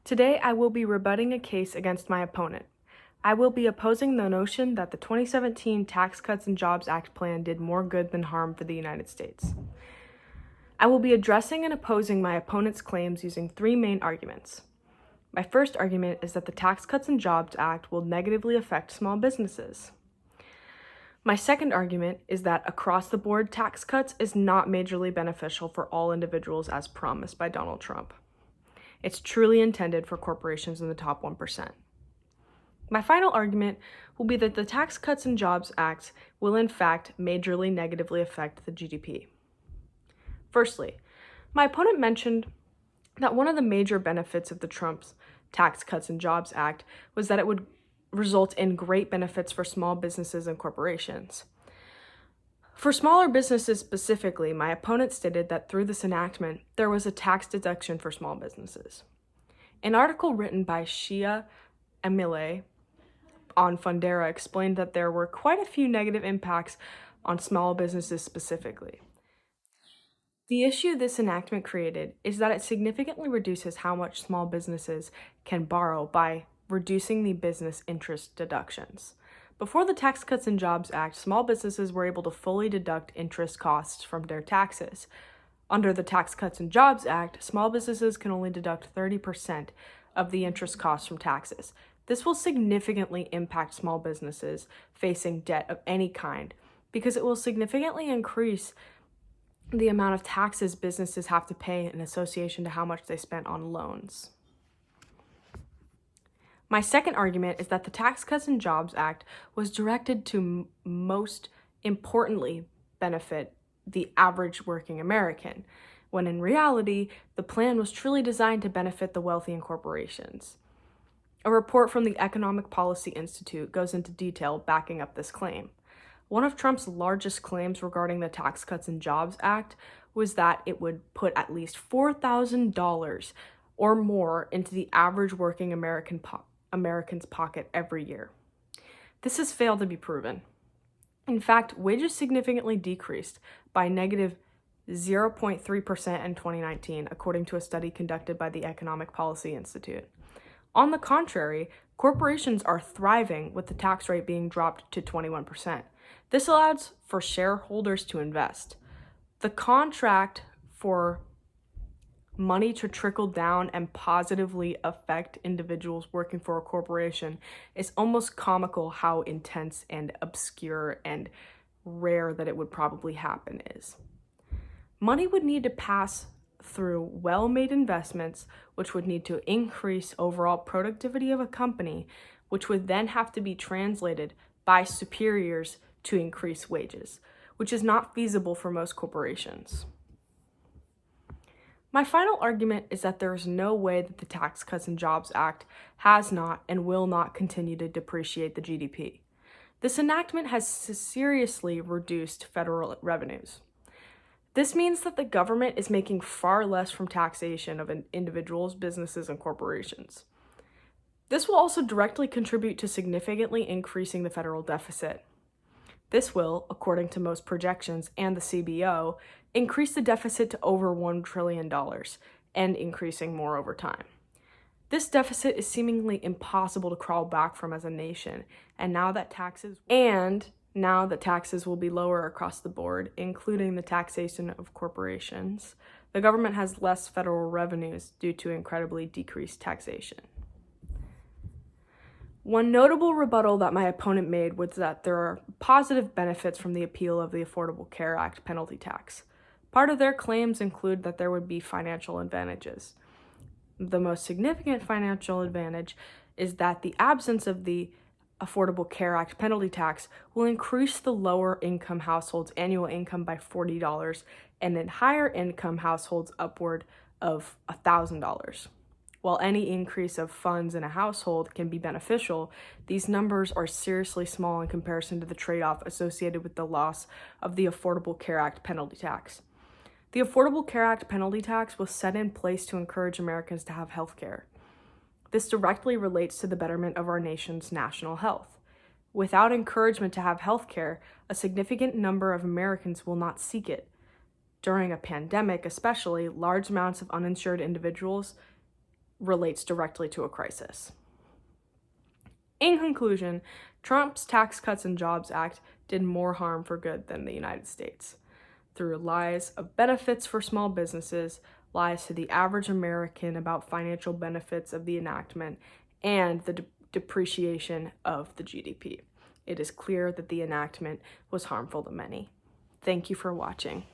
Today, I will be rebutting a case against my opponent. I will be opposing the notion that the 2017 Tax Cuts and Jobs Act plan did more good than harm for the United States. I will be addressing and opposing my opponent's claims using three main arguments. My first argument is that the Tax Cuts and Jobs Act will negatively affect small businesses. My second argument is that across-the-board tax cuts is not majorly beneficial for all individuals as promised by Donald Trump. It's truly intended for corporations in the top 1%. My final argument will be that the Tax Cuts and Jobs Act will in fact majorly negatively affect the GDP. Firstly, my opponent mentioned that one of the major benefits of the Trump's Tax Cuts and Jobs Act was that it would result in great benefits for small businesses and corporations. For smaller businesses specifically, my opponent stated that through this enactment, there was a tax deduction for small businesses. An article written by Shia Emile on Fundera explained that there were quite a few negative impacts on small businesses specifically. The issue this enactment created is that it significantly reduces how much small businesses can borrow by reducing the business interest deductions. Before the Tax Cuts and Jobs Act, small businesses were able to fully deduct interest costs from their taxes. Under the Tax Cuts and Jobs Act, small businesses can only deduct 30% of the interest costs from taxes. This will significantly impact small businesses facing debt of any kind because it will significantly increase the amount of taxes businesses have to pay in association to how much they spent on loans. My second argument is that the Tax Cuts and Jobs Act was directed to most importantly benefit the average working American, when in reality, the plan was truly designed to benefit the wealthy and corporations. A report from the Economic Policy Institute goes into detail backing up this claim. One of Trump's largest claims regarding the Tax Cuts and Jobs Act was that it would put at least $4,000 or more into the average working American's pocket every year. This has failed to be proven. In fact, wages significantly decreased by negative 0.3% in 2019, according to a study conducted by the Economic Policy Institute. On the contrary, corporations are thriving with the tax rate being dropped to 21%. This allows for shareholders to invest. The contract for money to trickle down and positively affect individuals working for a corporation is almost comical how intense and obscure and rare that it would probably happen is. Money would need to pass through well-made investments, which would need to increase overall productivity of a company, which would then have to be translated by superiors to increase wages, which is not feasible for most corporations. My final argument is that there is no way that the Tax Cuts and Jobs Act has not and will not continue to depreciate the GDP. This enactment has seriously reduced federal revenues. This means that the government is making far less from taxation of individuals, businesses, and corporations. This will also directly contribute to significantly increasing the federal deficit. This will, according to most projections and the CBO, increase the deficit to over $1 trillion and increasing more over time. This deficit is seemingly impossible to crawl back from as a nation, and now that taxes will be lower across the board, including the taxation of corporations, the government has less federal revenues due to incredibly decreased taxation. One notable rebuttal that my opponent made was that there are positive benefits from the appeal of the Affordable Care Act penalty tax. Part of their claims include that there would be financial advantages. The most significant financial advantage is that the absence of the Affordable Care Act penalty tax will increase the lower income households' annual income by $40 and in higher income households upward of $1,000. While any increase of funds in a household can be beneficial, these numbers are seriously small in comparison to the trade-off associated with the loss of the Affordable Care Act penalty tax. The Affordable Care Act penalty tax was set in place to encourage Americans to have health care. This directly relates to the betterment of our nation's national health. Without encouragement to have health care, a significant number of Americans will not seek it. During a pandemic, especially, large amounts of uninsured individuals relates directly to a crisis. In conclusion, Trump's Tax Cuts and Jobs Act did more harm for good than the United States. Through lies of benefits for small businesses, lies to the average American about financial benefits of the enactment, and the depreciation of the GDP. It is clear that the enactment was harmful to many. Thank you for watching.